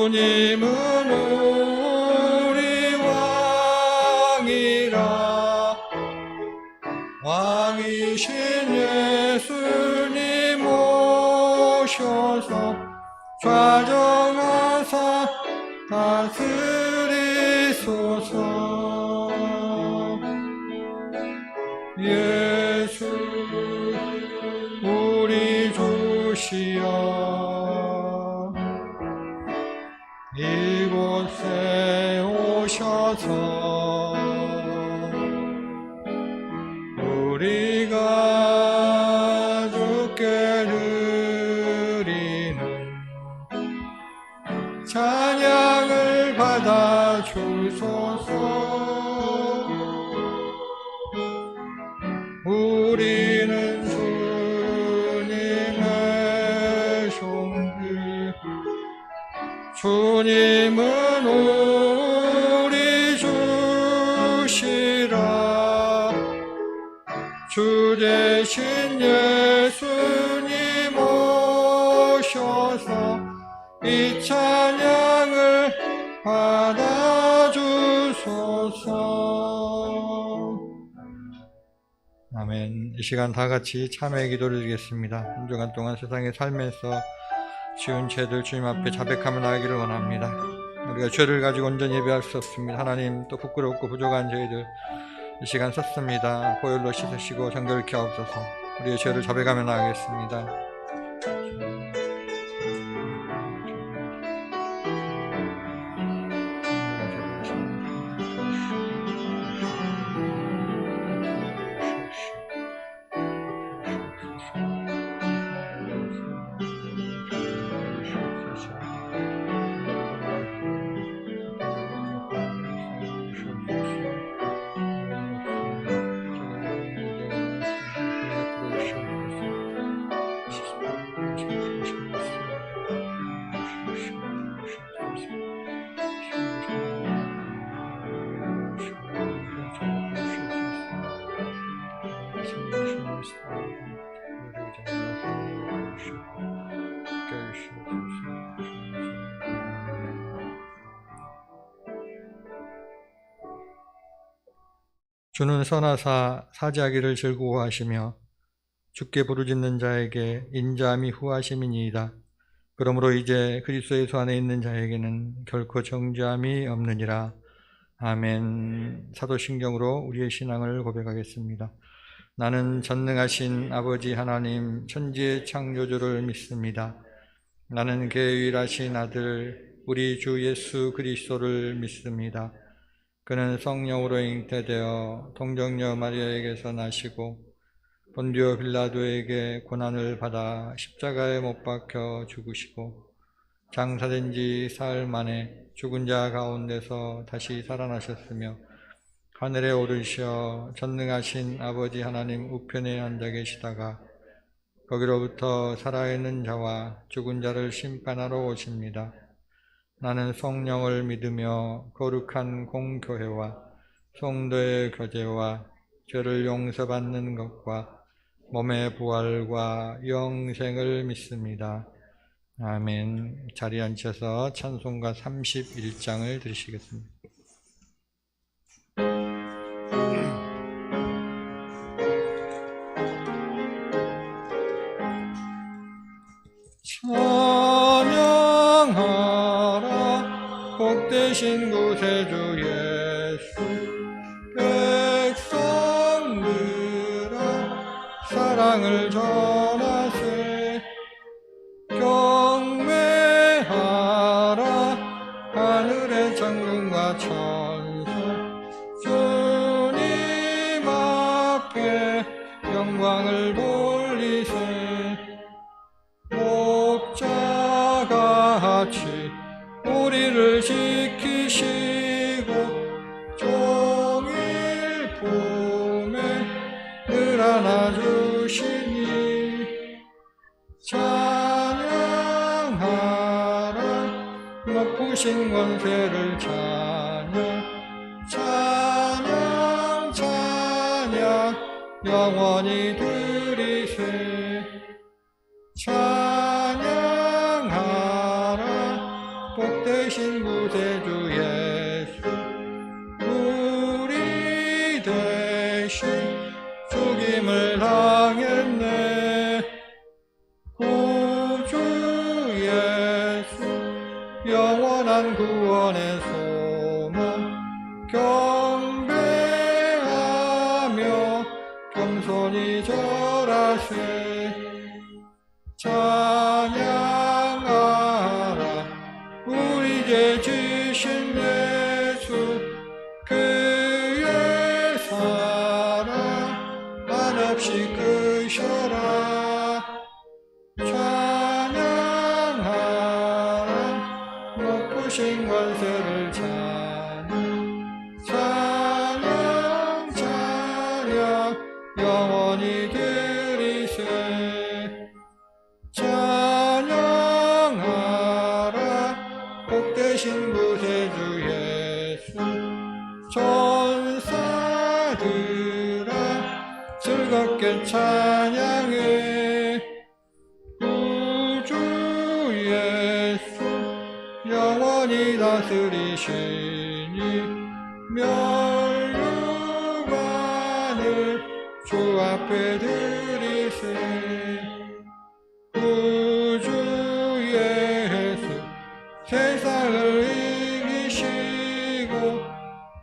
주님은 우리 왕이라. 왕이신 예수님 오셔서 좌정하사 다스리소서. 예수 우리 주시여, 이곳에 오셔서 우리가 주께 드리는 찬양을 받아 주소서. 우리는 주님의 종들, 주님은 우리 주시라. 주 대신 예수님 오셔서 이 찬양을 받아주소서. 아멘. 이 시간 다 같이 참회의 기도를 드리겠습니다. 한 주간 동안 세상에 살면서 지은 죄들 주님 앞에 자백하며 나가기를 원합니다. 우리가 죄를 가지고 온전히 예배할 수 없습니다. 하나님, 또 부끄럽고 부족한 저희들 이 시간 썼습니다. 보혈로 씻으시고 정결케 하옵소서. 우리의 죄를 자백하며 나가겠습니다. 주는 선하사 사지하기를 즐거워하시며 주께 부르짖는 자에게 인자함이 후하심이니이다. 그러므로 이제 그리스도 예수 안에 있는 자에게는 결코 정죄함이 없느니라. 아멘. 사도신경으로 우리의 신앙을 고백하겠습니다. 나는 전능하신 아버지 하나님 천지의 창조주를 믿습니다. 나는 그의 유일하신 아들 우리 주 예수 그리스도를 믿습니다. 그는 성령으로 잉태되어 동정녀 마리아에게서 나시고 본디오 빌라도에게 고난을 받아 십자가에 못 박혀 죽으시고 장사된 지 사흘 만에 죽은 자 가운데서 다시 살아나셨으며 하늘에 오르시어 전능하신 아버지 하나님 우편에 앉아 계시다가 거기로부터 살아있는 자와 죽은 자를 심판하러 오십니다. 나는 성령을 믿으며 거룩한 공교회와 성도의 교제와 죄를 용서받는 것과 몸의 부활과 영생을 믿습니다. 아멘. 자리에 앉으셔서 찬송가 31장을 들으시겠습니다. 찬양하라 복되신 구세주 예수. 백성들아 사랑을 전하세. 경배하라 하늘의 장군과 천사. 주님 앞에 영광을 돌리세. 목자같이 우리를 지키시고 종일 품에 늘 안아주시니 찬양하라 높으신 권세를 찬양. 찬양 찬양 영원히 드리세. 찬양하라 복되신 드리겠네. 구주 예수 영원한 구원의 소망 경배하며 겸손히 절하세. 찬양하라 우리 죄 지신 예수 그의 사랑 한없이 크셔라. 찬양하라 높으신 권세를 찬양 찬양 찬양 영원히 드리세. 찬양하라 복되신 구세주 예수 천사들아 즐겁게 찬양해. 구주 예수 영원히 다스리시니 멸류관을 주 앞에 드리세. 구주 예수 세상을 이기시고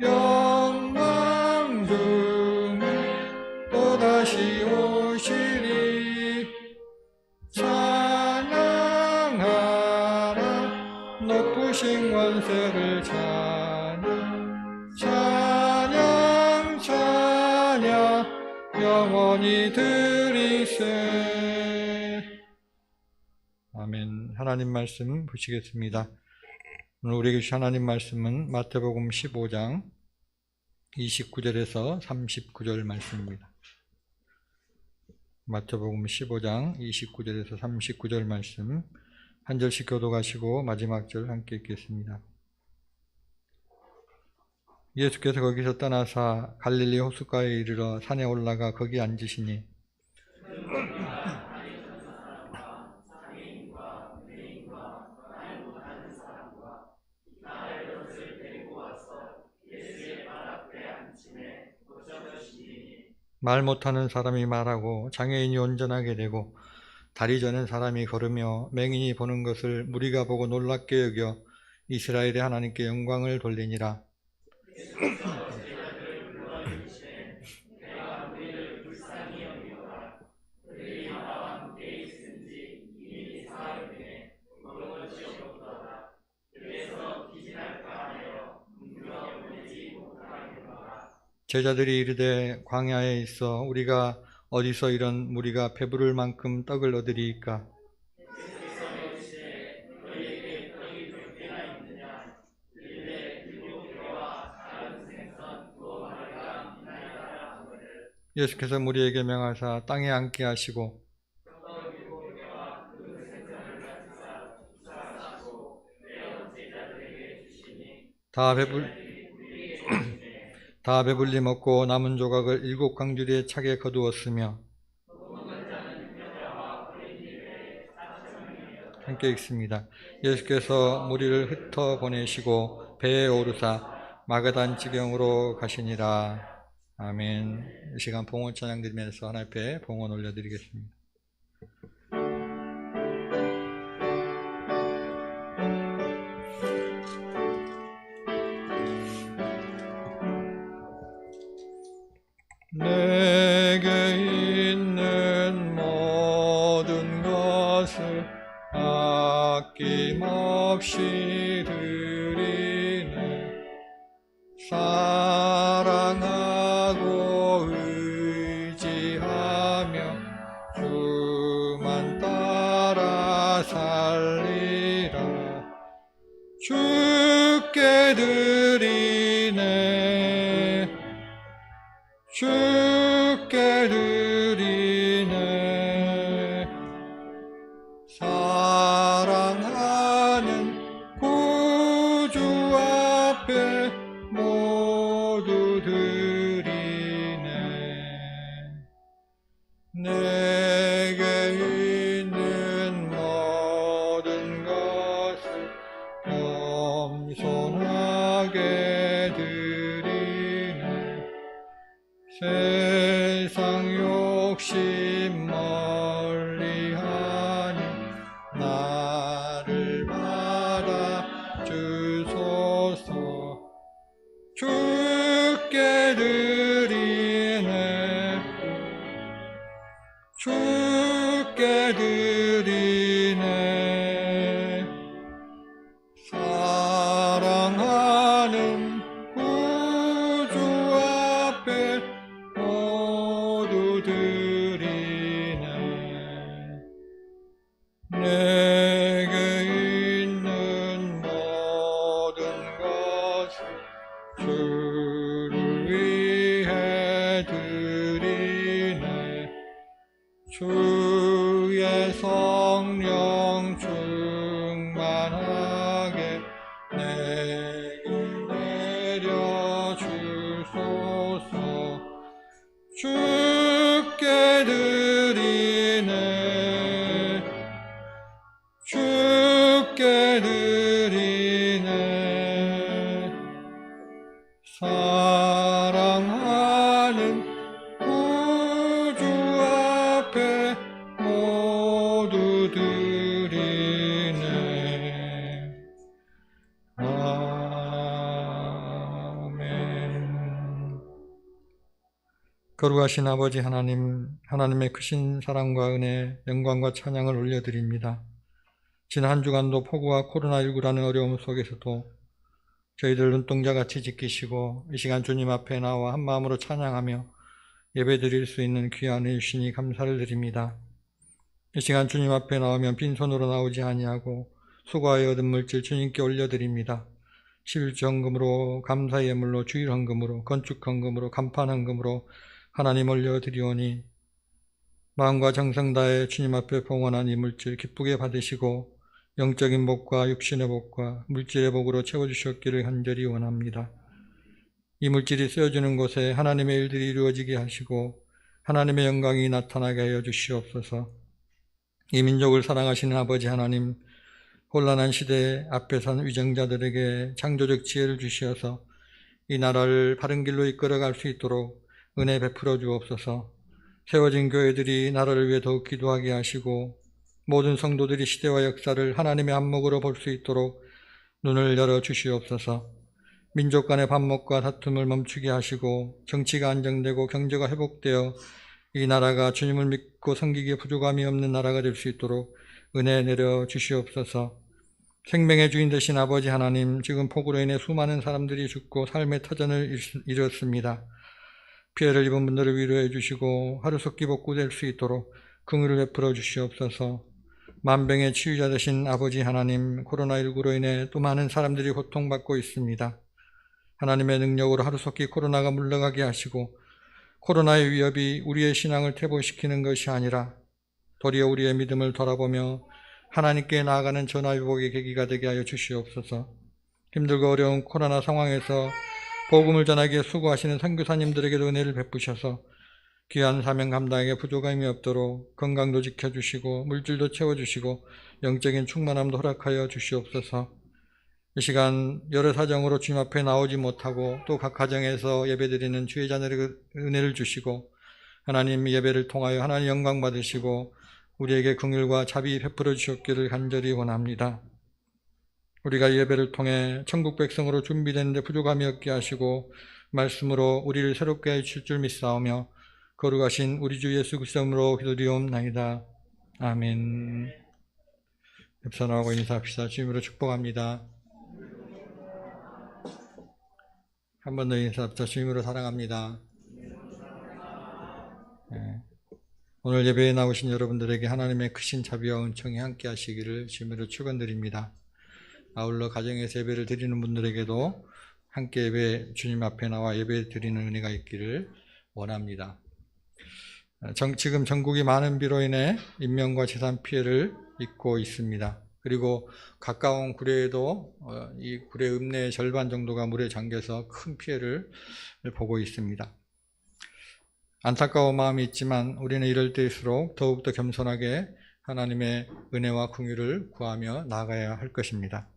영광 중에 또다시 오시리. 찬양하라 높으신 권세를 찬양 찬양 찬양 영원히 드리세. 아멘. 하나님 말씀 보시겠습니다. 오늘 우리에게 주신 하나님 말씀은 마태복음 15장 29절에서 39절 말씀입니다. 마태복음 15장 29절에서 39절 말씀 한 절씩 교독하시고 마지막 절 함께 읽겠습니다. 예수께서 거기서 떠나사 갈릴리 호숫가에 이르러 산에 올라가 거기 앉으시니 말 못하는 사람이 말하고 장애인이 운전하게 되고 다리 저는 사람이 걸으며 맹인이 보는 것을 무리가 보고 놀랍게 여겨 이스라엘의 하나님께 영광을 돌리니라. 제자들이 이르되 광야에 있어 우리가 어디서 이런 무리가 배부를 만큼 떡을 얻으리이까? 예수께서 무리에게 명하사 땅에 앉게 하시고 다 배불리 먹고 남은 조각을 7광주리에 차게 거두었으며. 함께 읽습니다. 예수께서 무리를 흩어 보내시고 배에 오르사 마가단 지경으로 가시니라. 아멘. 이 시간 봉헌 찬양 드리면서 하나님 앞에 봉헌 올려드리겠습니다. 내게 있는 모든 것을 아낌없이 드리네. 사랑하고 의지하며 주만 따라 살리라. 주께 드리네. 주께 드리네. 사랑하는 구주 앞에 모두 주께 드리네. 사랑하는 구주 앞에 모두 드리네. 내게 있는 모든 것을 주를 위해 드리네. 주의 성령 충만하게 내게 내려주소서. 주께 드리네. 주께 드리네. 사랑하는 구주 앞에 모두 드리네. 아멘. 거룩하신 아버지 하나님, 하나님의 크신 사랑과 은혜, 영광과 찬양을 올려드립니다. 지난 한 주간도 폭우와 코로나19라는 어려움 속에서도 저희들 눈동자같이 지키시고 이 시간 주님 앞에 나와 한마음으로 찬양하며 예배드릴 수 있는 귀한 은혜 주시니 감사를 드립니다. 이 시간 주님 앞에 나오면 빈손으로 나오지 아니하고 수고하여 얻은 물질 주님께 올려드립니다. 11조 헌금으로, 감사의 예물로, 주일 헌금으로, 건축 헌금으로, 간판 헌금으로 하나님 올려드리오니 마음과 정성 다해 주님 앞에 봉헌한 이 물질 기쁘게 받으시고 영적인 복과 육신의 복과 물질의 복으로 채워주셨기를 간절히 원합니다. 이 물질이 쓰여지는 곳에 하나님의 일들이 이루어지게 하시고 하나님의 영광이 나타나게 하여 주시옵소서. 이 민족을 사랑하시는 아버지 하나님, 혼란한 시대 앞에 선 위정자들에게 창조적 지혜를 주시어서 이 나라를 바른 길로 이끌어갈 수 있도록 은혜 베풀어 주옵소서. 세워진 교회들이 나라를 위해 더욱 기도하게 하시고 모든 성도들이 시대와 역사를 하나님의 안목으로 볼 수 있도록 눈을 열어 주시옵소서. 민족 간의 반목과 다툼을 멈추게 하시고 정치가 안정되고 경제가 회복되어 이 나라가 주님을 믿고 섬기기에 부족함이 없는 나라가 될 수 있도록 은혜 내려 주시옵소서. 생명의 주인 되신 아버지 하나님, 지금 폭우로 인해 수많은 사람들이 죽고 삶의 터전을 잃었습니다. 피해를 입은 분들을 위로해 주시고 하루속히 복구될 수 있도록 긍휼을 베풀어 주시옵소서. 만병의 치유자 되신 아버지 하나님, 코로나19로 인해 또 많은 사람들이 고통받고 있습니다. 하나님의 능력으로 하루속히 코로나가 물러가게 하시고 코로나의 위협이 우리의 신앙을 퇴보시키는 것이 아니라 도리어 우리의 믿음을 돌아보며 하나님께 나아가는 전화위복의 계기가 되게 하여 주시옵소서. 힘들고 어려운 코로나 상황에서 복음을 전하기에 수고하시는 선교사님들에게도 은혜를 베푸셔서 귀한 사명 감당에 부족함이 없도록 건강도 지켜주시고 물질도 채워주시고 영적인 충만함도 허락하여 주시옵소서. 이 시간 여러 사정으로 주님 앞에 나오지 못하고 또 각 가정에서 예배드리는 주의 자녀에게 은혜를 주시고 하나님 예배를 통하여 하나님 영광 받으시고 우리에게 긍휼과 자비 베풀어 주셨기를 간절히 원합니다. 우리가 예배를 통해 천국 백성으로 준비되는데 부족함이 없게 하시고 말씀으로 우리를 새롭게 해주실 줄 믿사오며 거룩하신 우리 주 예수 그리스도로 기도드리옵나이다. 아멘. 협선하고 인사합시다. 주님으로 축복합니다. 한 번 더 인사합시다. 주님으로 사랑합니다. 네. 오늘 예배에 나오신 여러분들에게 하나님의 크신 자비와 은총이 함께 하시기를 주님으로 축원드립니다. 아울러 가정에서 예배를 드리는 분들에게도 함께 예배 주님 앞에 나와 예배 드리는 은혜가 있기를 원합니다. 지금 전국이 많은 비로 인해 인명과 재산 피해를 입고 있습니다. 그리고 가까운 구례에도 이 구례 읍내의 절반 정도가 물에 잠겨서 큰 피해를 보고 있습니다. 안타까운 마음이 있지만 우리는 이럴 때일수록 더욱더 겸손하게 하나님의 은혜와 긍휼을 구하며 나아가야 할 것입니다.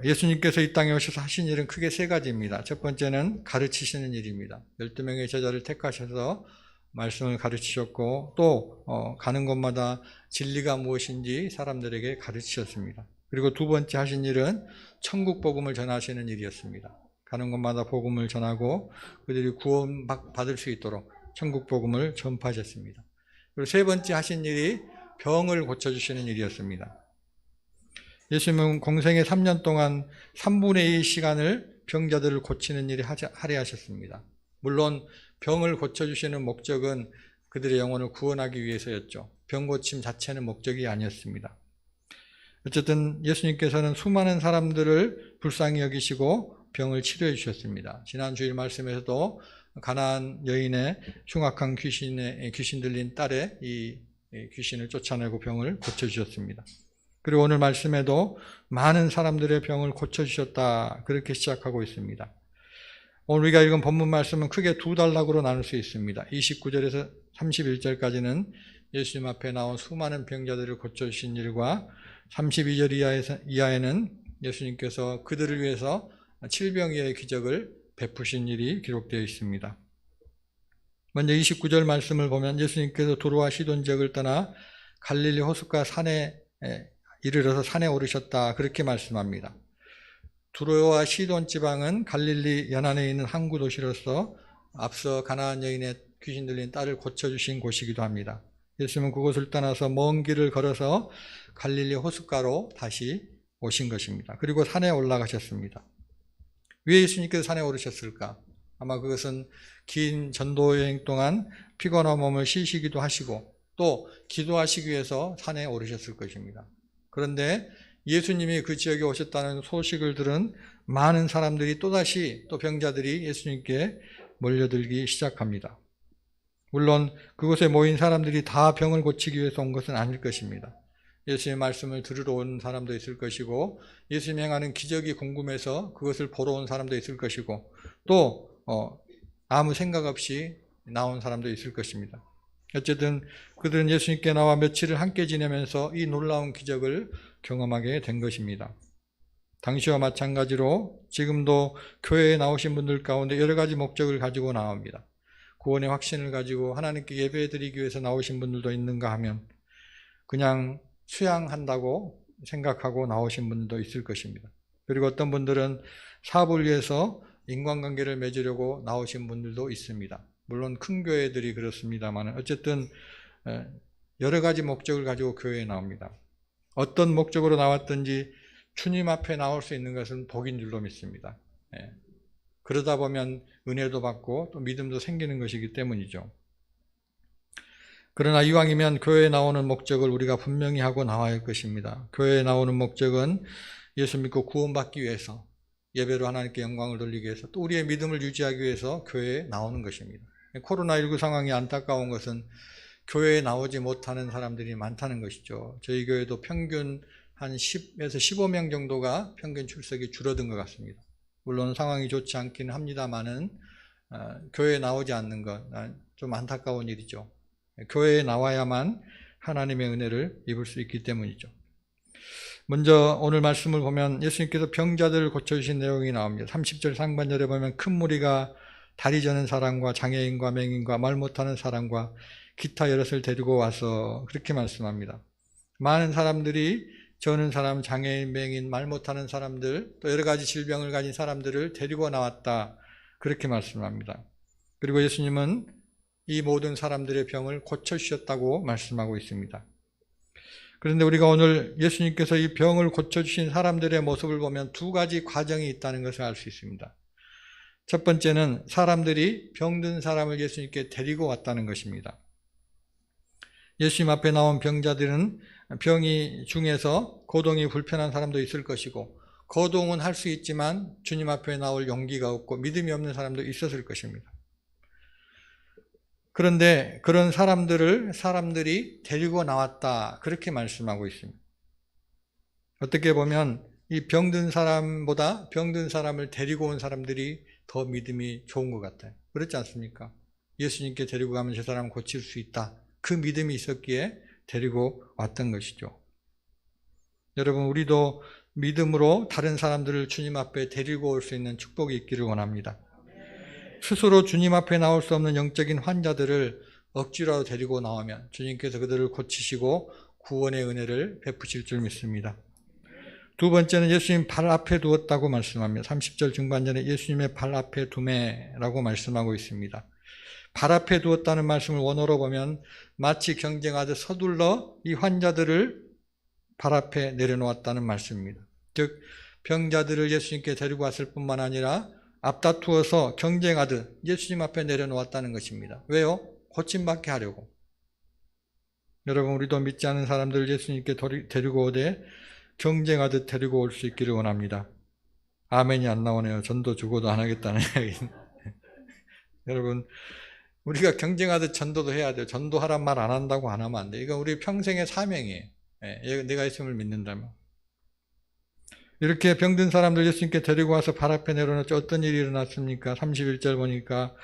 예수님께서 이 땅에 오셔서 하신 일은 크게 세 가지입니다. 첫 번째는 가르치시는 일입니다. 12명의 제자를 택하셔서 말씀을 가르치셨고 또 가는 곳마다 진리가 무엇인지 사람들에게 가르치셨습니다. 그리고 두 번째 하신 일은 천국 복음을 전하시는 일이었습니다. 가는 곳마다 복음을 전하고 그들이 구원받을 수 있도록 천국 복음을 전파하셨습니다. 그리고 세 번째 하신 일이 병을 고쳐주시는 일이었습니다. 예수님은 공생의 3년 동안 3분의 2 시간을 병자들을 고치는 일에 할애하셨습니다. 물론 병을 고쳐주시는 목적은 그들의 영혼을 구원하기 위해서였죠. 병 고침 자체는 목적이 아니었습니다. 어쨌든 예수님께서는 수많은 사람들을 불쌍히 여기시고 병을 치료해 주셨습니다. 지난 주일 말씀에서도 가나안 여인의 흉악한 귀신 들린 딸의 이 귀신을 쫓아내고 병을 고쳐주셨습니다. 그리고 오늘 말씀에도 많은 사람들의 병을 고쳐주셨다, 그렇게 시작하고 있습니다. 오늘 우리가 읽은 본문 말씀은 크게 두 단락으로 나눌 수 있습니다. 29절에서 31절까지는 예수님 앞에 나온 수많은 병자들을 고쳐주신 일과 32절 이하에는 예수님께서 그들을 위해서 칠병이의 기적을 베푸신 일이 기록되어 있습니다. 먼저 29절 말씀을 보면 예수님께서 두로와 시돈 지역을 떠나 갈릴리 호숫가 산에 이르러서 산에 오르셨다, 그렇게 말씀합니다. 두로와 시돈 지방은 갈릴리 연안에 있는 항구 도시로서 앞서 가나안 여인의 귀신 들린 딸을 고쳐주신 곳이기도 합니다. 예수님은 그곳을 떠나서 먼 길을 걸어서 갈릴리 호숫가로 다시 오신 것입니다. 그리고 산에 올라가셨습니다. 왜 예수님께서 산에 오르셨을까? 아마 그것은 긴 전도 여행 동안 피곤한 몸을 쉬시기도 하시고 또 기도하시기 위해서 산에 오르셨을 것입니다. 그런데 예수님이 그 지역에 오셨다는 소식을 들은 많은 사람들이 또다시 또 병자들이 예수님께 몰려들기 시작합니다. 물론 그곳에 모인 사람들이 다 병을 고치기 위해서 온 것은 아닐 것입니다. 예수님의 말씀을 들으러 온 사람도 있을 것이고 예수님이 행하는 기적이 궁금해서 그것을 보러 온 사람도 있을 것이고 또 아무 생각 없이 나온 사람도 있을 것입니다. 어쨌든 그들은 예수님께 나와 며칠을 함께 지내면서 이 놀라운 기적을 경험하게 된 것입니다. 당시와 마찬가지로 지금도 교회에 나오신 분들 가운데 여러 가지 목적을 가지고 나옵니다. 구원의 확신을 가지고 하나님께 예배드리기 위해서 나오신 분들도 있는가 하면 그냥 수양한다고 생각하고 나오신 분들도 있을 것입니다. 그리고 어떤 분들은 사업을 위해서 인간관계를 맺으려고 나오신 분들도 있습니다. 물론 큰 교회들이 그렇습니다만 어쨌든 여러 가지 목적을 가지고 교회에 나옵니다. 어떤 목적으로 나왔든지 주님 앞에 나올 수 있는 것은 복인 줄로 믿습니다. 그러다 보면 은혜도 받고 또 믿음도 생기는 것이기 때문이죠. 그러나 이왕이면 교회에 나오는 목적을 우리가 분명히 하고 나와야 할 것입니다. 교회에 나오는 목적은 예수 믿고 구원받기 위해서, 예배로 하나님께 영광을 돌리기 위해서, 또 우리의 믿음을 유지하기 위해서 교회에 나오는 것입니다. 코로나19 상황이 안타까운 것은 교회에 나오지 못하는 사람들이 많다는 것이죠. 저희 교회도 평균 한 10에서 15명 정도가 평균 출석이 줄어든 것 같습니다. 물론 상황이 좋지 않긴 합니다만은 교회에 나오지 않는 것 좀 안타까운 일이죠. 교회에 나와야만 하나님의 은혜를 입을 수 있기 때문이죠. 먼저 오늘 말씀을 보면 예수님께서 병자들을 고쳐주신 내용이 나옵니다. 30절 상반절에 보면 큰 무리가 다리 저는 사람과 장애인과 맹인과 말 못하는 사람과 기타 여럿을 데리고 와서 그렇게 말씀합니다. 많은 사람들이 저는 사람, 장애인, 맹인, 말 못하는 사람들, 또 여러 가지 질병을 가진 사람들을 데리고 나왔다, 그렇게 말씀합니다. 그리고 예수님은 이 모든 사람들의 병을 고쳐주셨다고 말씀하고 있습니다. 그런데 우리가 오늘 예수님께서 이 병을 고쳐주신 사람들의 모습을 보면 두 가지 과정이 있다는 것을 알 수 있습니다. 첫 번째는 사람들이 병든 사람을 예수님께 데리고 왔다는 것입니다. 예수님 앞에 나온 병자들은 병이 중에서 거동이 불편한 사람도 있을 것이고 거동은 할 수 있지만 주님 앞에 나올 용기가 없고 믿음이 없는 사람도 있었을 것입니다. 그런데 그런 사람들이 데리고 나왔다, 그렇게 말씀하고 있습니다. 어떻게 보면 이 병든 사람보다 병든 사람을 데리고 온 사람들이 더 믿음이 좋은 것 같아요. 그렇지 않습니까? 예수님께 데리고 가면 저 사람 고칠 수 있다, 그 믿음이 있었기에 데리고 왔던 것이죠. 여러분, 우리도 믿음으로 다른 사람들을 주님 앞에 데리고 올 수 있는 축복이 있기를 원합니다. 스스로 주님 앞에 나올 수 없는 영적인 환자들을 억지로 데리고 나오면 주님께서 그들을 고치시고 구원의 은혜를 베푸실 줄 믿습니다. 두 번째는 예수님 발 앞에 두었다고 말씀합니다. 30절 중반전에 예수님의 발 앞에 두매라고 말씀하고 있습니다. 발 앞에 두었다는 말씀을 원어로 보면 마치 경쟁하듯 서둘러 이 환자들을 발 앞에 내려놓았다는 말씀입니다. 즉 병자들을 예수님께 데리고 왔을 뿐만 아니라 앞다투어서 경쟁하듯 예수님 앞에 내려놓았다는 것입니다. 왜요? 고침받게 하려고. 여러분, 우리도 믿지 않는 사람들을 예수님께 데리고 오되 경쟁하듯 데리고 올 수 있기를 원합니다. 아멘이 안 나오네요. 전도 죽어도 안 하겠다는 이야기는. 여러분, 우리가 경쟁하듯 전도도 해야 돼요. 전도하란 말 안 한다고 안 하면 안 돼요. 이건 우리 평생의 사명이에요. 내가 예수님을 믿는다면. 이렇게 병든 사람들 예수님께 데리고 와서 발 앞에 내려놓죠. 어떤 일이 일어났습니까? 31절 보니까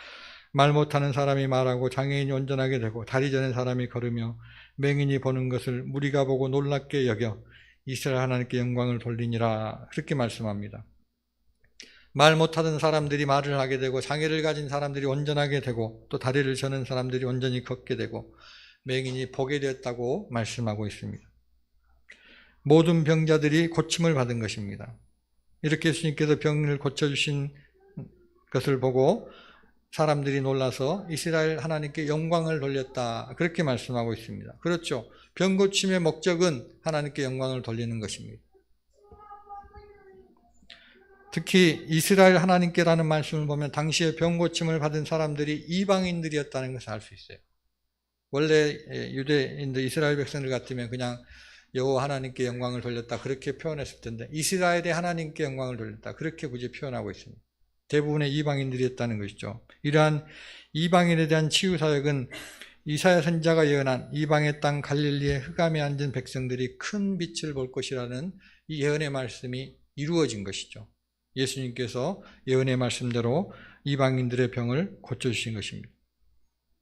말 못하는 사람이 말하고 장애인이 온전하게 되고 다리 저는 사람이 걸으며 맹인이 보는 것을 무리가 보고 놀랍게 여겨 이스라엘 하나님께 영광을 돌리니라. 그렇게 말씀합니다. 말 못하던 사람들이 말을 하게 되고 장애를 가진 사람들이 온전하게 되고 또 다리를 저는 사람들이 온전히 걷게 되고 맹인이 보게 되었다고 말씀하고 있습니다. 모든 병자들이 고침을 받은 것입니다. 이렇게 예수님께서 병을 고쳐주신 것을 보고 사람들이 놀라서 이스라엘 하나님께 영광을 돌렸다. 그렇게 말씀하고 있습니다. 그렇죠. 병 고침의 목적은 하나님께 영광을 돌리는 것입니다. 특히 이스라엘 하나님께라는 말씀을 보면 당시에 병 고침을 받은 사람들이 이방인들이었다는 것을 알 수 있어요. 원래 유대인들 이스라엘 백성들 같으면 그냥 여호와 하나님께 영광을 돌렸다 그렇게 표현했을 텐데 이스라엘의 하나님께 영광을 돌렸다 그렇게 굳이 표현하고 있습니다. 대부분의 이방인들이었다는 것이죠. 이러한 이방인에 대한 치유 사역은 이사야 선지자가 예언한 이방의 땅 갈릴리의 흑암에 앉은 백성들이 큰 빛을 볼 것이라는 이 예언의 말씀이 이루어진 것이죠. 예수님께서 예언의 말씀대로 이방인들의 병을 고쳐주신 것입니다.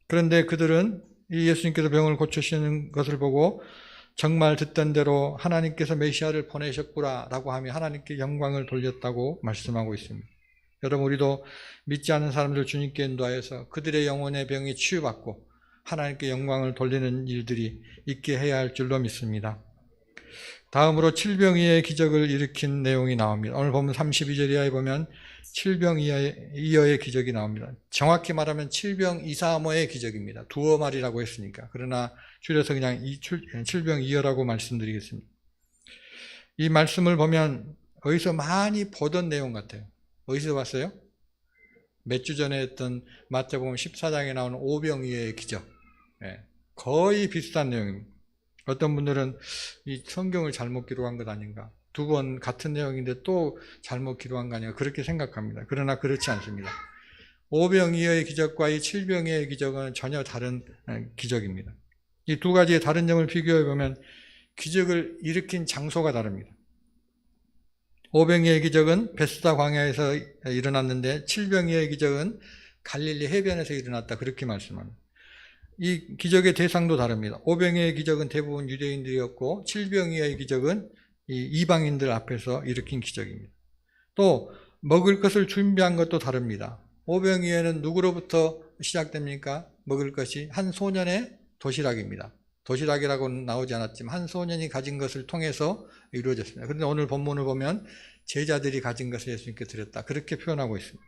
그런데 그들은 이 예수님께서 병을 고쳐주시는 것을 보고 정말 듣던 대로 하나님께서 메시아를 보내셨구나라고 하며 하나님께 영광을 돌렸다고 말씀하고 있습니다. 여러분, 우리도 믿지 않는 사람들 주님께 인도하여서 그들의 영혼의 병이 치유받고 하나님께 영광을 돌리는 일들이 있게 해야 할 줄로 믿습니다. 다음으로 칠병이의 기적을 일으킨 내용이 나옵니다. 오늘 보면 32절 이하에 보면 칠병이어의 기적이 나옵니다. 정확히 말하면 칠병이사모의 기적입니다. 두어 말이라고 했으니까. 그러나 줄여서 그냥 칠병이어라고 말씀드리겠습니다. 이 말씀을 보면 어디서 많이 보던 내용 같아요. 어디서 봤어요? 몇 주 전에 했던 마태복음 14장에 나오는 오병이어의 기적. 거의 비슷한 내용입니다. 어떤 분들은 이 성경을 잘못 기록한 것 아닌가, 두 번 같은 내용인데 또 잘못 기록한 거 아닌가 그렇게 생각합니다. 그러나 그렇지 않습니다. 오병이어의 기적과 이 칠병이어의 기적은 전혀 다른 기적입니다. 이 두 가지의 다른 점을 비교해 보면 기적을 일으킨 장소가 다릅니다. 오병이어의 기적은 베스다 광야에서 일어났는데 칠병이어의 기적은 갈릴리 해변에서 일어났다 그렇게 말씀합니다. 이 기적의 대상도 다릅니다. 오병이어의 기적은 대부분 유대인들이었고 칠병이어의 기적은 이방인들 앞에서 일으킨 기적입니다. 또 먹을 것을 준비한 것도 다릅니다. 오병이어는 누구로부터 시작됩니까? 먹을 것이 한 소년의 도시락입니다. 도시락이라고는 나오지 않았지만 한 소년이 가진 것을 통해서 이루어졌습니다. 그런데 오늘 본문을 보면 제자들이 가진 것을 예수님께 드렸다 그렇게 표현하고 있습니다.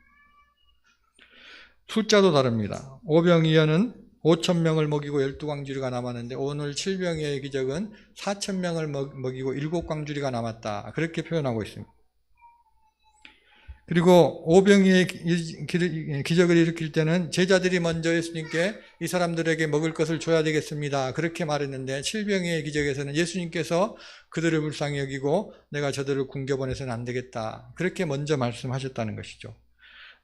숫자도 다릅니다. 오병이어는 5,000명을 먹이고 12광주리가 남았는데 오늘 칠병이어의 기적은 4,000명을 먹이고 7광주리가 남았다 그렇게 표현하고 있습니다. 그리고 오병이어의 기적을 일으킬 때는 제자들이 먼저 예수님께 이 사람들에게 먹을 것을 줘야 되겠습니다 그렇게 말했는데 칠병이어의 기적에서는 예수님께서 그들을 불쌍히 여기고 내가 저들을 굶겨보내서는 안 되겠다 그렇게 먼저 말씀하셨다는 것이죠.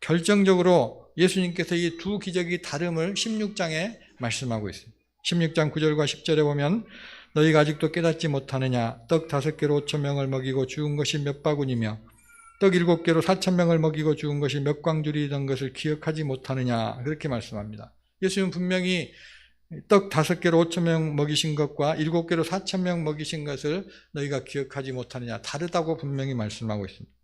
결정적으로 예수님께서 이 두 기적이 다름을 16장에 말씀하고 있습니다. 16장 9절과 10절에 보면 너희가 아직도 깨닫지 못하느냐 떡 5개로 5,000명을 먹이고 죽은 것이 몇 바구니며 떡 7개로 4,000명을 먹이고 죽은 것이 몇 광주리던 것을 기억하지 못하느냐 그렇게 말씀합니다. 예수님은 분명히 떡 5개로 5,000명 먹이신 것과 7개로 4,000명 먹이신 것을 너희가 기억하지 못하느냐 다르다고 분명히 말씀하고 있습니다.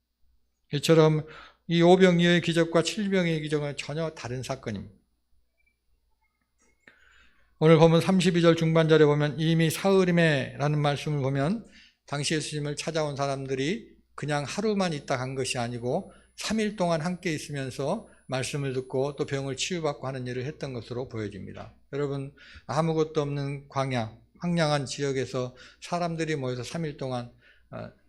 이처럼 이 오병이어의 기적과 칠병이어의 기적은 전혀 다른 사건입니다. 오늘 보면 32절 중반절에 보면 이미 사흘임에 라는 말씀을 보면 당시 예수님을 찾아온 사람들이 그냥 하루만 있다 간 것이 아니고 3일 동안 함께 있으면서 말씀을 듣고 또 병을 치유받고 하는 일을 했던 것으로 보여집니다. 여러분, 아무것도 없는 광야, 황량한 지역에서 사람들이 모여서 3일 동안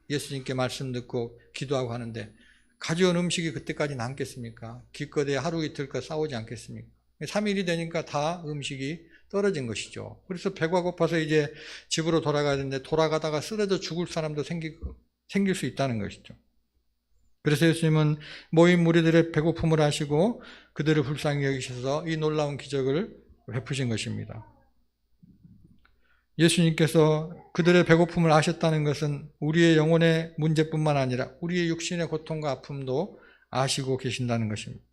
예수님께 말씀 듣고 기도하고 하는데 가져온 음식이 그때까지 남겠습니까? 기껏해 하루 이틀까 싸우지 않겠습니까? 3일이 되니까 다 음식이 떨어진 것이죠. 그래서 배가 고파서 이제 집으로 돌아가야 되는데 돌아가다가 쓰러져 죽을 사람도 생길 수 있다는 것이죠. 그래서 예수님은 모인 무리들의 배고픔을 아시고 그들을 불쌍히 여기셔서 이 놀라운 기적을 베푸신 것입니다. 예수님께서 그들의 배고픔을 아셨다는 것은 우리의 영혼의 문제뿐만 아니라 우리의 육신의 고통과 아픔도 아시고 계신다는 것입니다.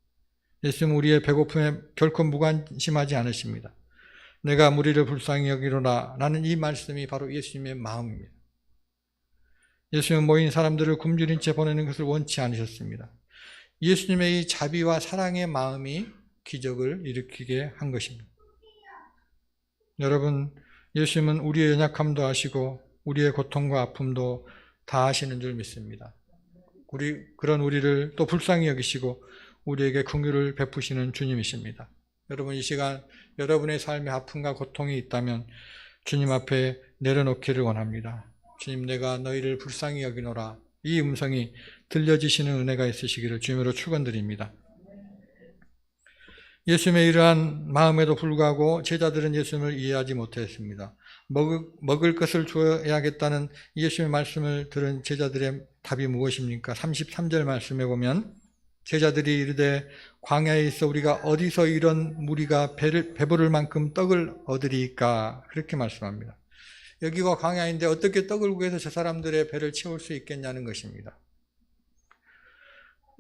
예수님은 우리의 배고픔에 결코 무관심하지 않으십니다. 내가 무리를 불쌍히 여기로라 라는 이 말씀이 바로 예수님의 마음입니다. 예수님은 모인 사람들을 굶주린 채 보내는 것을 원치 않으셨습니다. 예수님의 이 자비와 사랑의 마음이 기적을 일으키게 한 것입니다. 여러분, 예수님은 우리의 연약함도 아시고 우리의 고통과 아픔도 다 아시는 줄 믿습니다. 그런 우리를 또 불쌍히 여기시고 우리에게 긍휼을 베푸시는 주님이십니다. 여러분, 이 시간 여러분의 삶에 아픔과 고통이 있다면 주님 앞에 내려놓기를 원합니다. 주님, 내가 너희를 불쌍히 여기노라. 이 음성이 들려지시는 은혜가 있으시기를 주님으로 축원드립니다. 예수님의 이러한 마음에도 불구하고 제자들은 예수님을 이해하지 못했습니다. 먹을 것을 줘야겠다는 예수님의 말씀을 들은 제자들의 답이 무엇입니까? 33절 말씀에 보면 제자들이 이르되 광야에 있어 우리가 어디서 이런 무리가 배부를 만큼 떡을 얻으리까? 그렇게 말씀합니다. 여기가 광야인데 어떻게 떡을 구해서 저 사람들의 배를 채울 수 있겠냐는 것입니다.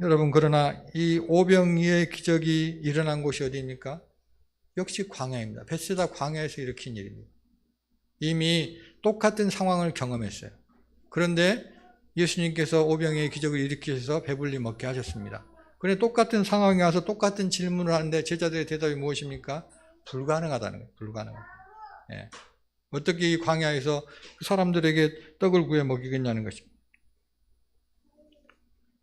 여러분, 그러나 이 오병이의 기적이 일어난 곳이 어디입니까? 역시 광야입니다. 벳세다 광야에서 일으킨 일입니다. 이미 똑같은 상황을 경험했어요. 그런데 예수님께서 오병이의 기적을 일으키셔서 배불리 먹게 하셨습니다. 그런데 똑같은 상황에 와서 똑같은 질문을 하는데 제자들의 대답이 무엇입니까? 불가능하다는 거예요. 불가능하다. 예. 어떻게 이 광야에서 사람들에게 떡을 구해 먹이겠냐는 것입니다.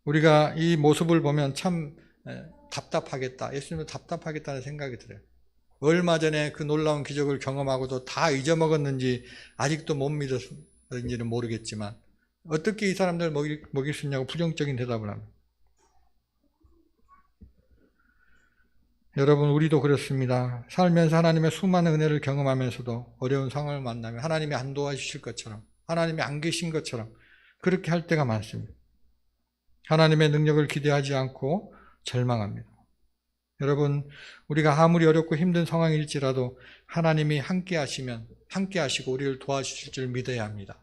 우리가 이 모습을 보면 참 답답하겠다. 예수님은 답답하겠다는 생각이 들어요. 얼마 전에 그 놀라운 기적을 경험하고도 다 잊어먹었는지 아직도 못 믿었는지는 모르겠지만 어떻게 이 사람들을 먹일 수 있냐고 부정적인 대답을 합니다. 여러분, 우리도 그렇습니다. 살면서 하나님의 수많은 은혜를 경험하면서도 어려운 상황을 만나면 하나님이 안 도와주실 것처럼, 하나님이 안 계신 것처럼 그렇게 할 때가 많습니다. 하나님의 능력을 기대하지 않고 절망합니다. 여러분, 우리가 아무리 어렵고 힘든 상황일지라도 하나님이 함께 하시고 우리를 도와주실 줄 믿어야 합니다.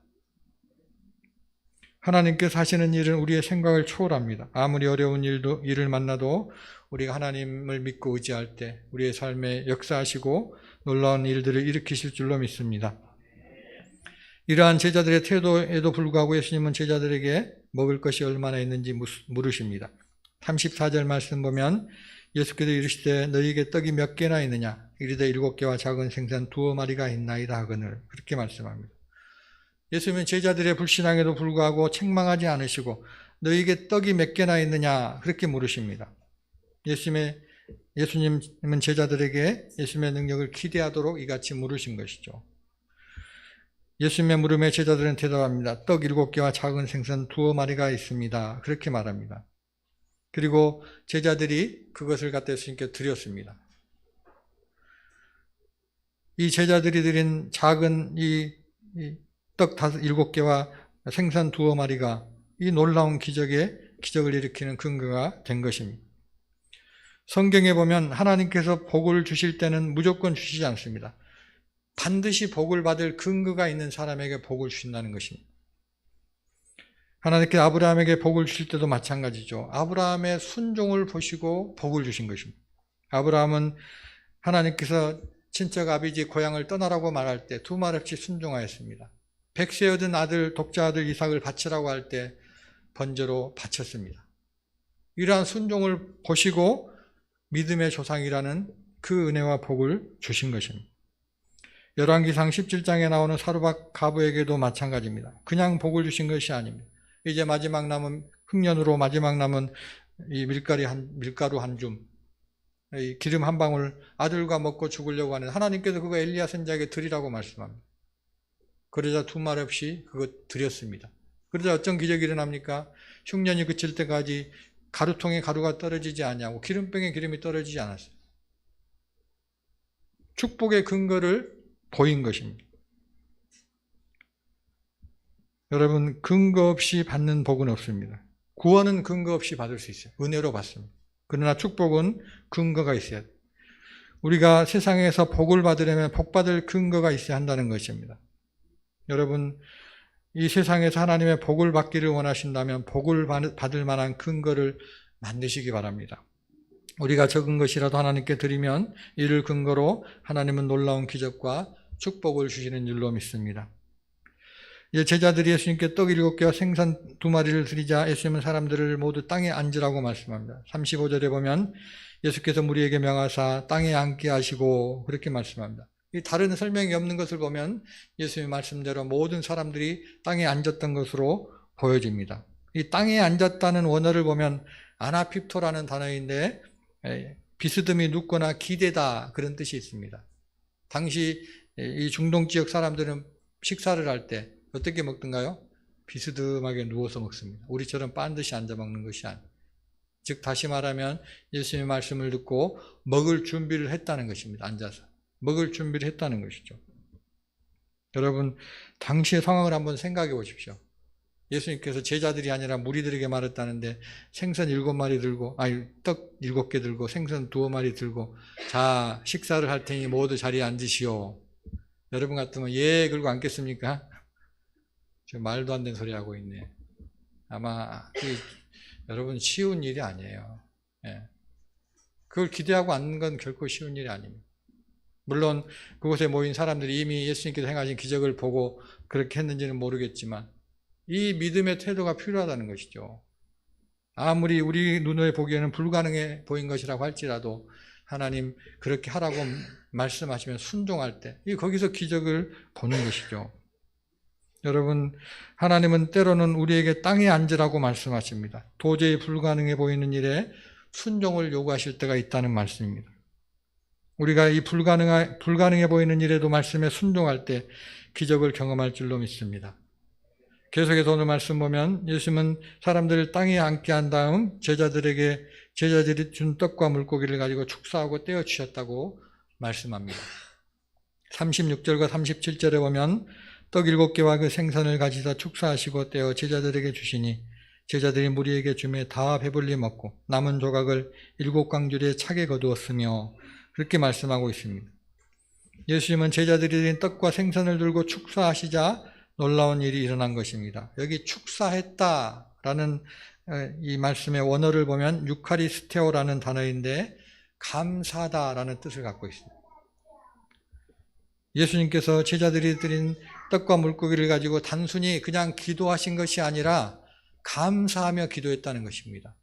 하나님께서 하시는 일은 우리의 생각을 초월합니다. 아무리 어려운 일을 만나도 우리가 하나님을 믿고 의지할 때 우리의 삶에 역사하시고 놀라운 일들을 일으키실 줄로 믿습니다. 이러한 제자들의 태도에도 불구하고 예수님은 제자들에게 먹을 것이 얼마나 있는지 물으십니다. 34절 말씀 보면 예수께서 이르시되 너희에게 떡이 몇 개나 있느냐? 이르되 7개와 작은 생선 2마리가 있나이다 하거늘. 그렇게 말씀합니다. 예수님은 제자들의 불신앙에도 불구하고 책망하지 않으시고 너희에게 떡이 몇 개나 있느냐? 그렇게 물으십니다. 예수님은 제자들에게 예수님의 능력을 기대하도록 이같이 물으신 것이죠. 예수님의 물음에 제자들은 대답합니다. 떡 7개와 작은 생선 2마리가 있습니다. 그렇게 말합니다. 그리고 제자들이 그것을 갖다 예수님께 드렸습니다. 이 제자들이 드린 작은 떡 7개와 생선 2마리가 이 놀라운 기적을 일으키는 근거가 된 것입니다. 성경에 보면 하나님께서 복을 주실 때는 무조건 주시지 않습니다. 반드시 복을 받을 근거가 있는 사람에게 복을 주신다는 것입니다. 하나님께서 아브라함에게 복을 주실 때도 마찬가지죠. 아브라함의 순종을 보시고 복을 주신 것입니다. 아브라함은 하나님께서 친척 아비지 고향을 떠나라고 말할 때 두 말 없이 순종하였습니다. 100세 얻은 아들, 독자 아들 이삭을 바치라고 할 때 번제로 바쳤습니다. 이러한 순종을 보시고 믿음의 조상이라는 그 은혜와 복을 주신 것입니다. 열왕기상 17장에 나오는 사르밧 가부에게도 마찬가지입니다. 그냥 복을 주신 것이 아닙니다. 이제 마지막 남은 흑년으로 마지막 남은 이 밀가루 한 줌, 이 기름 한 방울 아들과 먹고 죽으려고 하는 하나님께서 그거 엘리야 선지자에게 드리라고 말씀합니다. 그러자 두말 없이 그거 드렸습니다. 그러자 어떤 기적이 일어납니까? 흉년이 그칠 때까지 가루통에 가루가 떨어지지 않냐고 기름병에 기름이 떨어지지 않았어요. 축복의 근거를 보인 것입니다. 여러분, 근거 없이 받는 복은 없습니다. 구원은 근거 없이 받을 수 있어요. 은혜로 받습니다. 그러나 축복은 근거가 있어야 돼요. 우리가 세상에서 복을 받으려면 복 받을 근거가 있어야 한다는 것입니다. 여러분, 이 세상에서 하나님의 복을 받기를 원하신다면 복을 받을 만한 근거를 만드시기 바랍니다. 우리가 적은 것이라도 하나님께 드리면 이를 근거로 하나님은 놀라운 기적과 축복을 주시는 줄로 믿습니다. 제자들이 예수님께 떡 7개와 생선 2마리를 드리자 예수님은 사람들을 모두 땅에 앉으라고 말씀합니다. 35절에 보면 예수께서 무리에게 명하사 땅에 앉게 하시고 그렇게 말씀합니다. 이 다른 설명이 없는 것을 보면 예수님의 말씀대로 모든 사람들이 땅에 앉았던 것으로 보여집니다. 이 땅에 앉았다는 원어를 보면 아나핍토라는 단어인데 비스듬히 눕거나 기대다 그런 뜻이 있습니다. 당시 이 중동 지역 사람들은 식사를 할 때 어떻게 먹던가요? 비스듬하게 누워서 먹습니다. 우리처럼 반드시 앉아 먹는 것이 아니에요. 즉 다시 말하면 예수님의 말씀을 듣고 먹을 준비를 했다는 것입니다. 앉아서 먹을 준비를 했다는 것이죠. 여러분, 당시의 상황을 한번 생각해 보십시오. 예수님께서 제자들이 아니라 무리들에게 말했다는데 생선 7마리 들고 떡 7개 들고 생선 2마리 들고 자 식사를 할 테니 모두 자리에 앉으시오. 여러분 같으면 예 그러고 앉겠습니까? 저 말도 안 되는 소리 하고 있네. 아마 여러분 쉬운 일이 아니에요. 예. 그걸 기대하고 앉는 건 결코 쉬운 일이 아닙니다. 물론 그곳에 모인 사람들이 이미 예수님께서 행하신 기적을 보고 그렇게 했는지는 모르겠지만 이 믿음의 태도가 필요하다는 것이죠. 아무리 우리 눈에 보기에는 불가능해 보인 것이라고 할지라도 하나님 그렇게 하라고 말씀하시면 순종할 때 거기서 기적을 보는 것이죠. 여러분, 하나님은 때로는 우리에게 땅에 앉으라고 말씀하십니다. 도저히 불가능해 보이는 일에 순종을 요구하실 때가 있다는 말씀입니다. 우리가 이 불가능해 보이는 일에도 말씀에 순종할 때 기적을 경험할 줄로 믿습니다. 계속해서 오늘 말씀 보면 예수님은 사람들을 땅에 앉게 한 다음 제자들이 준 떡과 물고기를 가지고 축사하고 떼어 주셨다고 말씀합니다. 36절과 37절에 보면 떡 7개와 그 생선을 가지다 축사하시고 떼어 제자들에게 주시니 제자들이 무리에게 주매 다 배불리 먹고 남은 조각을 7광주리에 차게 거두었으며 그렇게 말씀하고 있습니다. 예수님은 제자들이 드린 떡과 생선을 들고 축사하시자 놀라운 일이 일어난 것입니다. 여기 축사했다라는 이 말씀의 원어를 보면 유카리스테오라는 단어인데 감사하다라는 뜻을 갖고 있습니다. 예수님께서 제자들이 드린 떡과 물고기를 가지고 단순히 그냥 기도하신 것이 아니라 감사하며 기도했다는 것입니다.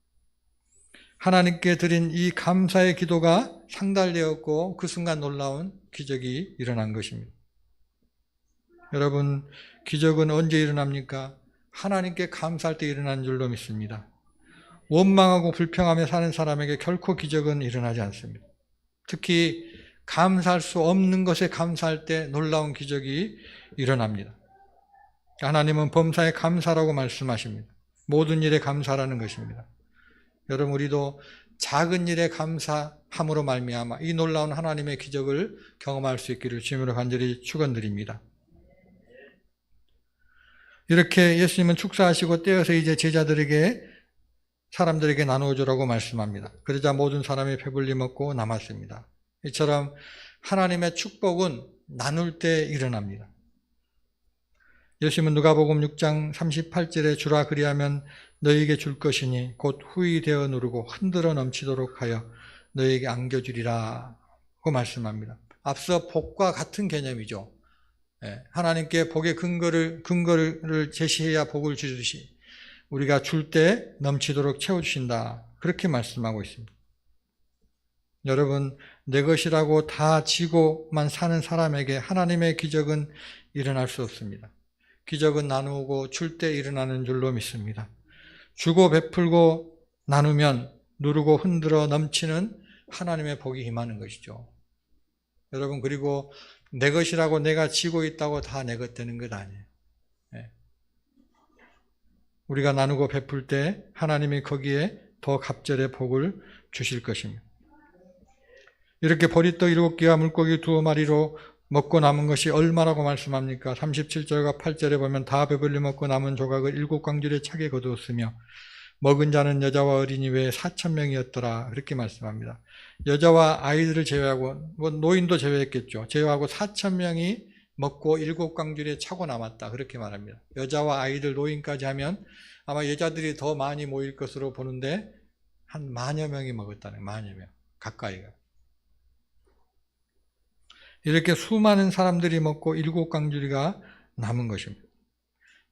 하나님께 드린 이 감사의 기도가 상달되었고 그 순간 놀라운 기적이 일어난 것입니다. 여러분, 기적은 언제 일어납니까? 하나님께 감사할 때 일어나는 줄로 믿습니다. 원망하고 불평하며 사는 사람에게 결코 기적은 일어나지 않습니다. 특히 감사할 수 없는 것에 감사할 때 놀라운 기적이 일어납니다. 하나님은 범사에 감사라고 말씀하십니다. 모든 일에 감사라는 것입니다. 여러분, 우리도 작은 일에 감사함으로 말미암아 이 놀라운 하나님의 기적을 경험할 수 있기를 주님으로 간절히 축원드립니다. 이렇게 예수님은 축사하시고 떼어서 이제 사람들에게 나누어주라고 말씀합니다. 그러자 모든 사람이 배불리 먹고 남았습니다. 이처럼 하나님의 축복은 나눌 때 일어납니다. 예수님은 누가복음 6장 38절에 주라 그리하면 너희에게 줄 것이니 곧 후히 되어 누르고 흔들어 넘치도록 하여 너희에게 안겨주리라 고 말씀합니다. 앞서 복과 같은 개념이죠. 하나님께 복의 근거를 제시해야 복을 주듯이 우리가 줄 때 넘치도록 채워주신다. 그렇게 말씀하고 있습니다. 여러분, 내 것이라고 다 지고만 사는 사람에게 하나님의 기적은 일어날 수 없습니다. 기적은 나누고 줄 때 일어나는 줄로 믿습니다. 주고 베풀고 나누면 누르고 흔들어 넘치는 하나님의 복이 임하는 것이죠. 여러분, 그리고 내 것이라고 내가 쥐고 있다고 다 내 것 되는 것 아니에요. 우리가 나누고 베풀 때 하나님이 거기에 더 갑절의 복을 주실 것입니다. 이렇게 보리떡 7개와 물고기 2마리로 먹고 남은 것이 얼마라고 말씀합니까? 37절과 8절에 보면 다 배불리 먹고 남은 조각을 7광줄에 차게 거두었으며 먹은 자는 여자와 어린이 외에 4,000명이었더라. 그렇게 말씀합니다. 여자와 아이들을 제외하고, 노인도 제외했겠죠. 제외하고 4,000명이 먹고 7광줄에 차고 남았다. 그렇게 말합니다. 여자와 아이들, 노인까지 하면 아마 여자들이 더 많이 모일 것으로 보는데 한 10,000여 명이 먹었다는, 10,000여 명. 가까이가. 이렇게 수많은 사람들이 먹고 7광줄이가 남은 것입니다.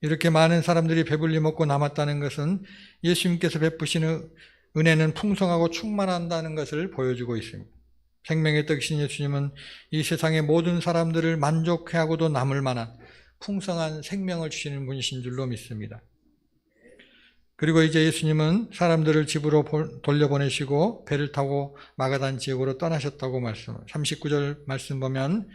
이렇게 많은 사람들이 배불리 먹고 남았다는 것은 예수님께서 베푸시는 은혜는 풍성하고 충만한다는 것을 보여주고 있습니다. 생명의 떡이신 예수님은 이 세상의 모든 사람들을 만족해 하고도 남을 만한 풍성한 생명을 주시는 분이신 줄로 믿습니다. 그리고 이제 예수님은 사람들을 집으로 돌려보내시고 배를 타고 마가단 지역으로 떠나셨다고 39절 말씀 보면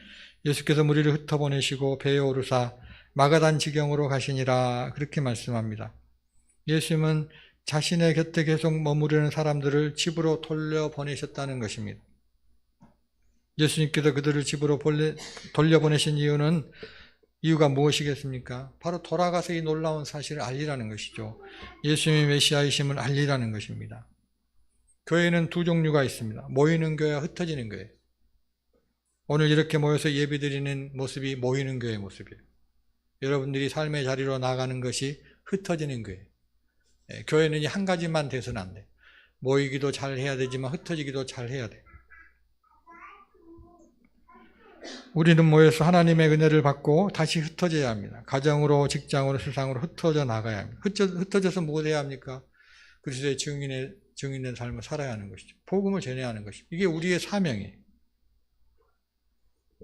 예수께서 무리를 흩어보내시고 배에 오르사 마가단 지경으로 가시니라 그렇게 말씀합니다. 예수님은 자신의 곁에 계속 머무르는 사람들을 집으로 돌려보내셨다는 것입니다. 예수님께서 그들을 집으로 돌려보내신 이유가 무엇이겠습니까? 바로 돌아가서 이 놀라운 사실을 알리라는 것이죠. 예수님이 메시아이심을 알리라는 것입니다. 교회는 두 종류가 있습니다. 모이는 교회와 흩어지는 교회. 오늘 이렇게 모여서 예배드리는 모습이 모이는 교회의 모습이에요. 여러분들이 삶의 자리로 나가는 것이 흩어지는 교회. 교회는 한 가지만 돼서는 안 돼. 모이기도 잘 해야 되지만 흩어지기도 잘 해야 돼. 우리는 모여서 하나님의 은혜를 받고 다시 흩어져야 합니다. 가정으로, 직장으로, 세상으로 흩어져 나가야 합니다. 흩어져서 뭐 해야 합니까? 그리스도의 증인된 삶을 살아야 하는 것이죠. 복음을 전해야 하는 것이죠. 이게 우리의 사명이에요.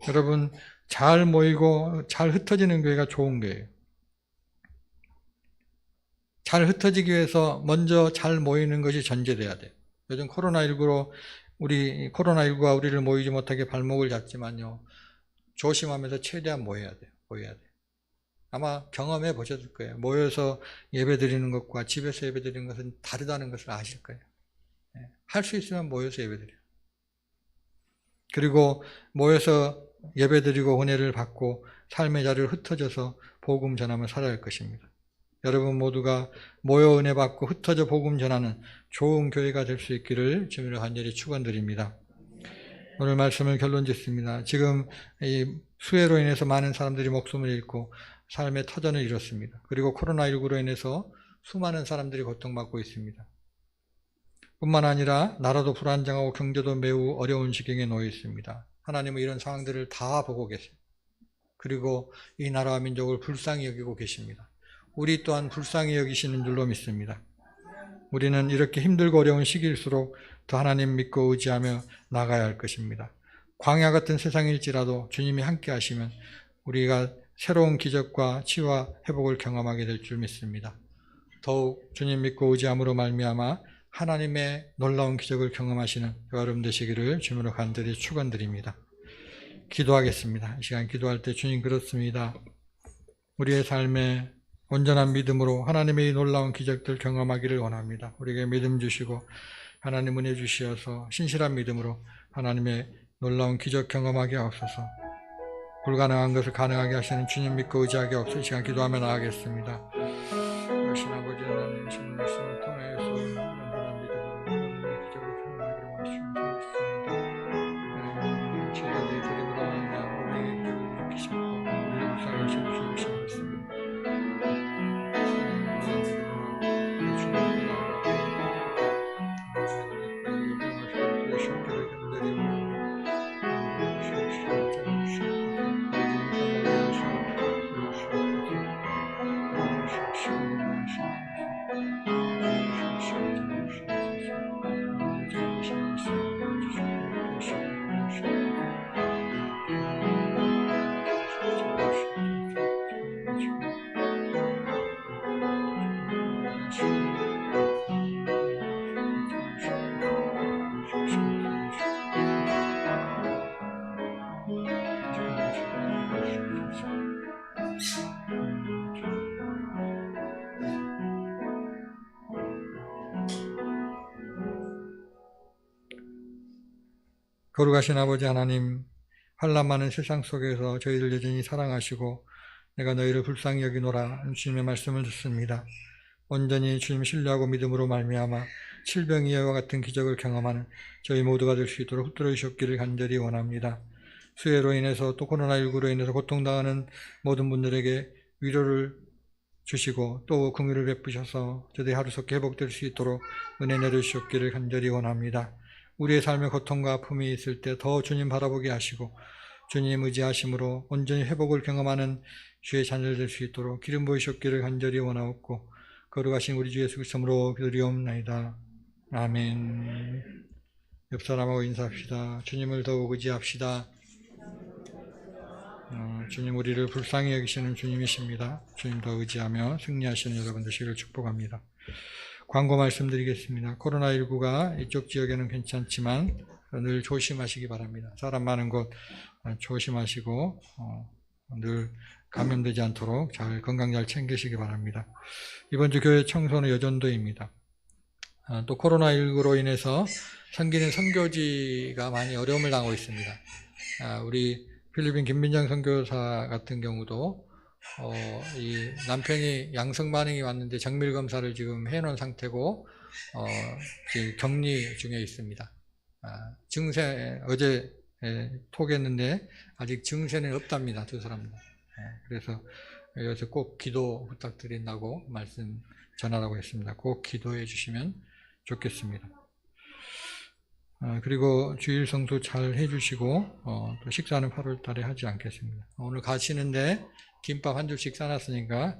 여러분, 잘 모이고 잘 흩어지는 교회가 좋은 교회예요. 잘 흩어지기 위해서 먼저 잘 모이는 것이 전제돼야 돼요. 요즘 코로나19가 우리를 모이지 못하게 발목을 잡지만요. 조심하면서 최대한 모여야 돼요. 아마 경험해 보셨을 거예요. 모여서 예배 드리는 것과 집에서 예배 드리는 것은 다르다는 것을 아실 거예요. 할 수 있으면 모여서 예배 드려요. 그리고 모여서 예배 드리고 은혜를 받고 삶의 자리를 흩어져서 복음 전하며 살아야 할 것입니다. 여러분 모두가 모여 은혜 받고 흩어져 복음 전하는 좋은 교회가 될 수 있기를 주님으로 간절히 축원드립니다. 오늘 말씀을 결론 짓습니다. 지금 이 수해로 인해서 많은 사람들이 목숨을 잃고 삶의 터전을 잃었습니다. 그리고 코로나19로 인해서 수많은 사람들이 고통받고 있습니다. 뿐만 아니라 나라도 불안정하고 경제도 매우 어려운 지경에 놓여 있습니다. 하나님은 이런 상황들을 다 보고 계세요. 그리고 이 나라와 민족을 불쌍히 여기고 계십니다. 우리 또한 불쌍히 여기시는 줄로 믿습니다. 우리는 이렇게 힘들고 어려운 시기일수록 더 하나님 믿고 의지하며 나가야 할 것입니다. 광야 같은 세상일지라도 주님이 함께 하시면 우리가 새로운 기적과 치유와 회복을 경험하게 될 줄 믿습니다. 더욱 주님 믿고 의지함으로 말미암아 하나님의 놀라운 기적을 경험하시는 여러분 되시기를 주님으로 간절히 축원드립니다. 기도하겠습니다. 이 시간 기도할 때 주님 그렇습니다. 우리의 삶에 온전한 믿음으로 하나님의 이 놀라운 기적들 경험하기를 원합니다. 우리에게 믿음 주시고 하나님 은혜 주시어서 신실한 믿음으로 하나님의 놀라운 기적 경험하게 하옵소서. 불가능한 것을 가능하게 하시는 주님 믿고 의지하게 하옵소서. 이 시간 기도하며 나가겠습니다. 여신 아버지 하나님 신 말씀을 통해서 온전한 믿음으로 하나님의 기적을 경험하기를 원하십니다. 지혜의 드림으로 하나님 우리의 기적을 일으키시고 우리의 불쌍히 여시는 주님 말씀을 거룩하신 아버지 하나님, 환난 많은 세상 속에서 저희를 여전히 사랑하시고 내가 너희를 불쌍히 여기노라 주님의 말씀을 듣습니다. 온전히 주님 신뢰하고 믿음으로 말미암아 칠병이와 같은 기적을 경험하는 저희 모두가 될 수 있도록 붙들어 주시옵기를 간절히 원합니다. 수해로 인해서 또 코로나19로 인해서 고통당하는 모든 분들에게 위로를 주시고 또 긍휼을 베푸셔서 저들이 하루속히 회복될 수 있도록 은혜 내려주시옵기를 간절히 원합니다. 우리의 삶에 고통과 아픔이 있을 때 더 주님 바라보게 하시고 주님 의지하심으로 온전히 회복을 경험하는 주의 자녀들 될 수 있도록 기름 부으시옵기를 간절히 원하옵고 거룩하신 우리 주 예수 그리스도로 기도리옵나이다. 아멘. 옆 사람하고 인사합시다. 주님을 더욱 의지합시다. 주님 우리를 불쌍히 여기시는 주님이십니다. 주님 더 의지하며 승리하시는 여러분 되시기를 축복합니다. 광고 말씀드리겠습니다. 코로나19가 이쪽 지역에는 괜찮지만 늘 조심하시기 바랍니다. 사람 많은 곳 조심하시고 늘 감염되지 않도록 잘 건강 잘 챙기시기 바랍니다. 이번 주 교회 청소는 여전도입니다. 또 코로나19로 인해서 섬기는 선교지가 많이 어려움을 당하고 있습니다. 우리 필리핀 김민정 선교사 같은 경우도 이 남편이 양성 반응이 왔는데 정밀 검사를 지금 해놓은 상태고 지금 격리 중에 있습니다. 증세 어제 톡했는데 아직 증세는 없답니다. 두 사람 다. 그래서 여기서 꼭 기도 부탁드린다고 말씀 전하라고 했습니다. 꼭 기도해 주시면 좋겠습니다. 그리고 주일 성수 잘 해주시고 또 식사는 8월 달에 하지 않겠습니다. 오늘 가시는데 김밥 한 줄씩 싸놨으니까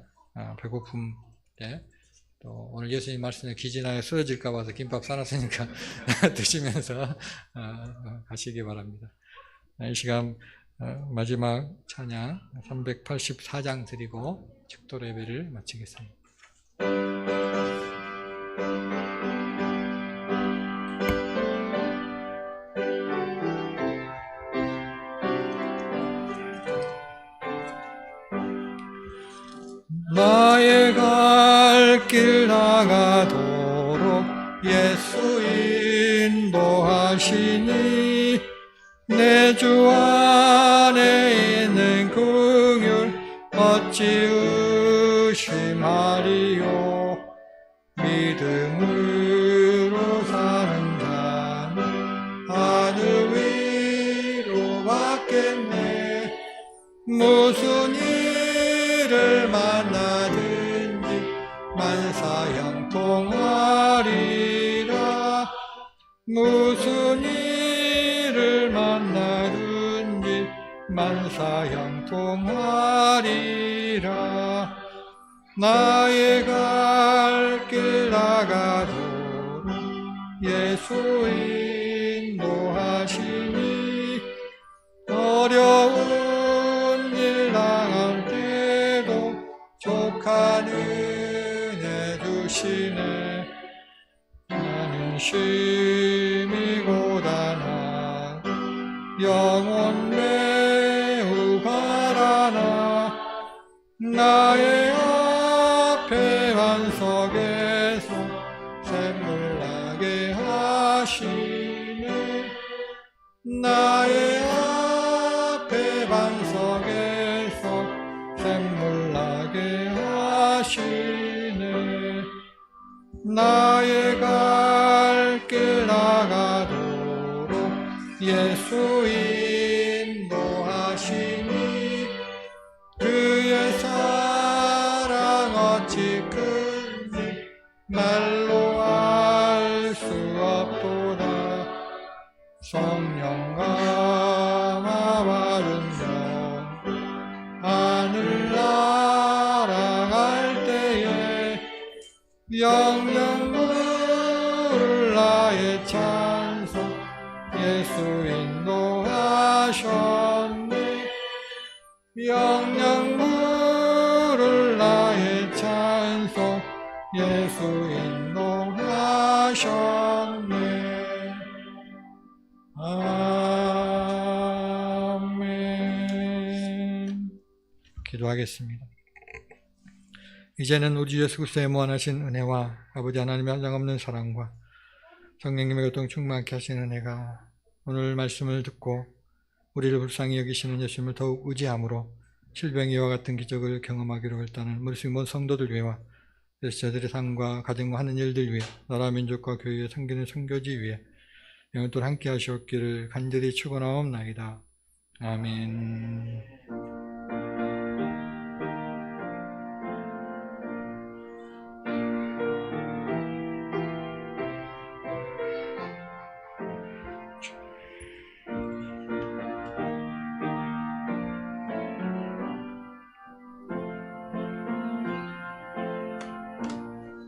배고픔 때 또 오늘 예수님 말씀에 기진하여 쓰러질까 봐서 김밥 싸놨으니까 드시면서 가시기 바랍니다. 이 시간 마지막 찬양 384장 드리고 축도 예배를 마치겠습니다. 나의 갈 길 나가도록 예수 인도하시니 내 주 안에 있는 긍휼 어찌 의심하리요. 믿음으로 사는 자는 하늘 위로 받겠네. 무슨 일을 만나든지 만사형통하리라. 무슨 일을 만나든지 만사형통하리라. 나의 갈 길 나가도록 예수 인도하시니 어려운 일 당할 때도 족한 은혜 주시네. 나는 심히 고단한 영혼 매우 가라나. 나의 앞에 반석에서 샘물 나게 하시네. 나의 앞에 반석에서 샘물 나게 하시네. 나의 갈 길 나가도록 예수 인도하시니 그의 사랑 어찌 큰지 말로 알 수 없도다. 성령 감화 받으면 하늘 날아갈 때에 영영 부를 나의 찬송 예수 인도하셨네. 영영 부를 나의 찬송 예수 인도하셨네. 아멘. 기도하겠습니다. 이제는 우리 주 예수 그리스도의 무한하신 은혜와 아버지 하나님의 한량없는 사랑과 성령님의 교통 충만케 하신 은혜가 오늘 말씀을 듣고 우리를 불쌍히 여기시는 예수님을 더욱 의지함으로 질병 이와 같은 기적을 경험하기로 결단하는 우리 모든 성도들 위해와 제자들의 삶과 가정과 하는 일들 위해 나라 민족과 교회의 섬기는 선교지 위해 영원토록 함께 하시옵기를 간절히 축원하옵나이다. 아멘.